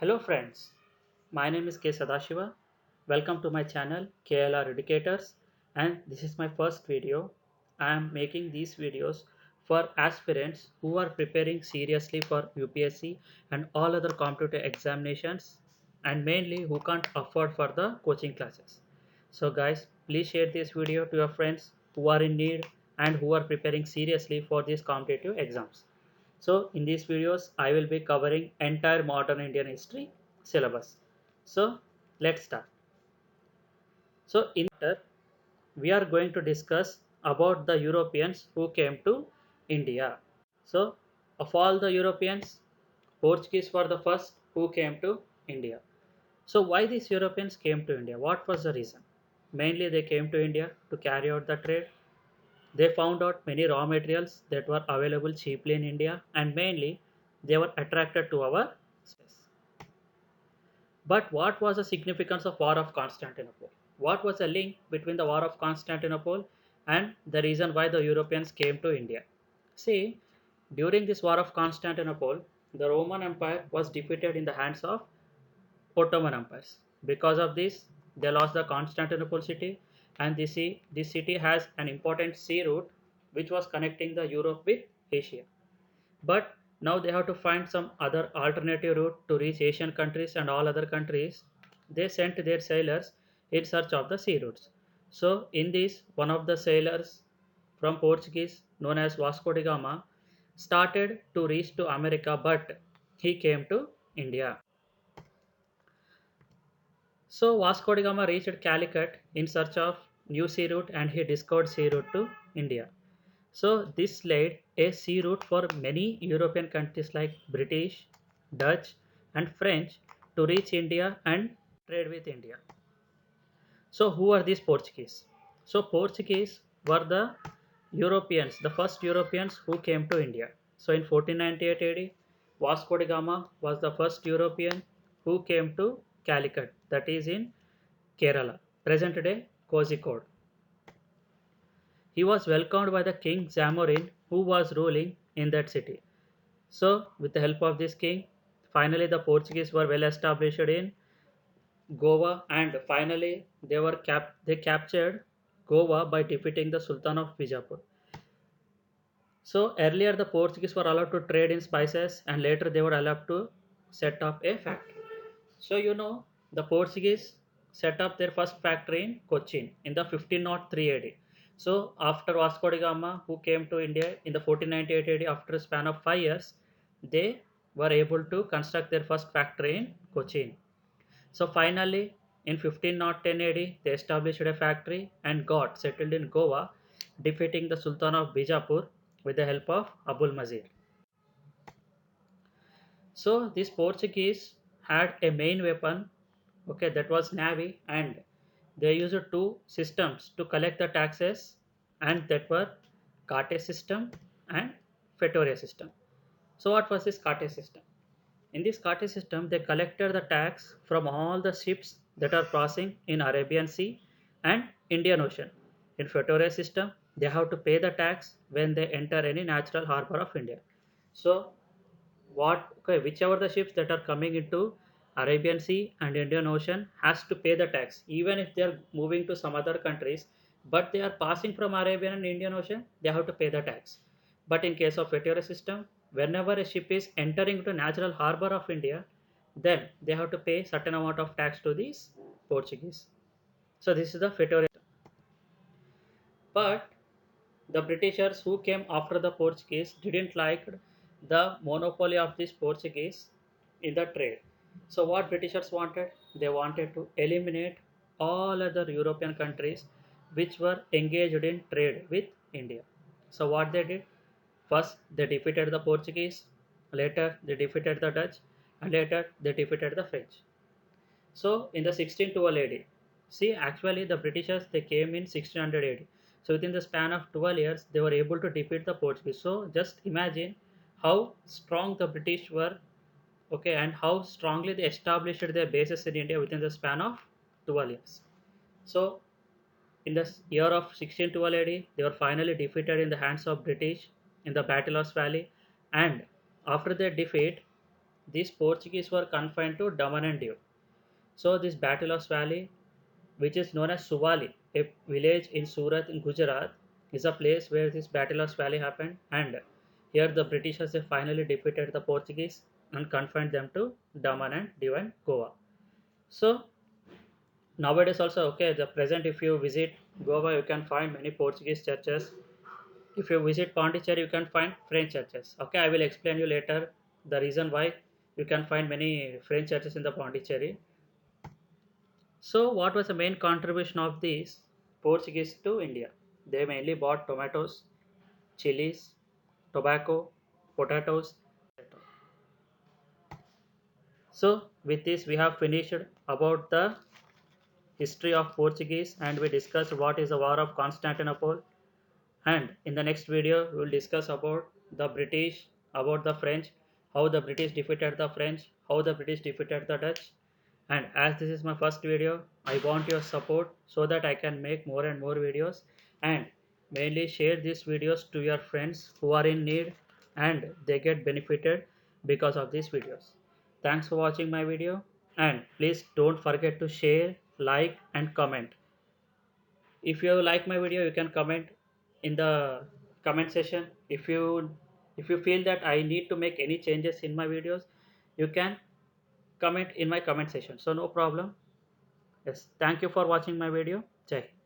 Hello friends, my name is K. Sadashiva. Welcome to my channel KLR Educators, and this is my first video. I am making these videos for aspirants who are preparing seriously for UPSC and all other competitive examinations, and mainly who can't afford for the coaching classes. So guys, please share this video to your friends who are in need and who are preparing seriously for these competitive exams. So in these videos, I will be covering entire modern Indian history syllabus. So let's start. So in chapter, we are going to discuss about the Europeans who came to India. So of all the Europeans, Portuguese were the first who came to India. So why these Europeans came to India? What was the reason? Mainly they came to India to carry out the trade. They found out many raw materials that were available cheaply in India, and mainly they were attracted to our space. But what was the significance of War of Constantinople? What was the link between the War of Constantinople and the reason why the Europeans came to India? See, during this War of Constantinople, the Roman Empire was defeated in the hands of Ottoman empires. Because of this, they lost the Constantinople city, and this city has an important sea route which was connecting the Europe with Asia. But now they have to find some other alternative route to reach Asian countries and all other countries. They sent their sailors in search of the sea routes. So in this, one of the sailors from Portuguese known as Vasco da Gama started to reach to America, but he came to India. So Vasco da Gama reached Calicut in search of new sea route, and he discovered sea route to India. So this laid a sea route for many European countries like British, Dutch and French to reach India and trade with India. So who are these Portuguese? So Portuguese were the Europeans, the first Europeans who came to India. So in 1498 AD, Vasco da Gama was the first European who came to Calicut, that is in Kerala, present day Kozhikode. He was welcomed by the king Zamorin, who was ruling in that city. So, with the help of this king, finally the Portuguese were well established in Goa, and finally they captured Goa by defeating the Sultan of Bijapur. So earlier the Portuguese were allowed to trade in spices, and later they were allowed to set up a factory. So the Portuguese set up their first factory in Cochin in the 1503 AD. So after Vasco da Gama, who came to India in the 1498 AD, after a span of 5 years, they were able to construct their first factory in Cochin. So finally, in 1510 AD, they established a factory and got settled in Goa, defeating the Sultan of Bijapur with the help of Abul Mazir. So these Portuguese had a main weapon, okay, that was navy, and they used two systems to collect the taxes, and that were Carte system and Fetoria system. So what was this Carte system? In this Carte system, they collected the tax from all the ships that are crossing in Arabian Sea and Indian Ocean. In Fetoria system, they have to pay the tax when they enter any natural harbor of India. So whichever the ships that are coming into Arabian Sea and Indian Ocean has to pay the tax, even if they are moving to some other countries, but they are passing from Arabian and Indian Ocean, they have to pay the tax. But in case of Fetoria system, whenever a ship is entering into natural harbor of India, then they have to pay certain amount of tax to these Portuguese. So this is the Fetoria. But the Britishers who came after the Portuguese didn't like the monopoly of this Portuguese in the trade. So what Britishers wanted? They wanted to eliminate all other European countries which were engaged in trade with India. So what they did? First they defeated the Portuguese, later they defeated the Dutch, and later they defeated the French. So in the 1612 AD, see actually the Britishers they came in 1600 AD. So within the span of 12 years, they were able to defeat the Portuguese. So just imagine how strong the British were, okay, and how strongly they established their bases in India within the span of 12 years. So in the year of 1612 AD, they were finally defeated in the hands of British in the Battle of Valley, and after their defeat, these Portuguese were confined to Daman and Diu. So this Battle of Swali, which is known as Suvali, a village in Surat in Gujarat, is a place where this Battle of Swali happened, and here the Britishers they finally defeated the Portuguese and confined them to Daman and Diu and Goa. So nowadays also, okay, the present, if you visit Goa, you can find many Portuguese churches. If you visit Pondicherry, you can find French churches. Okay, I will explain you later the reason why you can find many French churches in the Pondicherry. So, what was the main contribution of these Portuguese to India? They mainly bought tomatoes, chilies, tobacco, potatoes. So, with this, we have finished about the history of Portuguese, and we discussed what is the War of Constantinople. And in the next video, we will discuss about the British, about the French, how the British defeated the French, how the British defeated the Dutch. And as this is my first video, I want your support so that I can make more and more videos, and mainly share these videos to your friends who are in need and they get benefited because of these videos. Thanks for watching my video, and please don't forget to share, like and comment. If you like my video, you can comment in the comment section. If you feel that I need to make any changes in my videos, you can comment in my comment section, so no problem. Yes, thank you for watching my video. Jai Hind.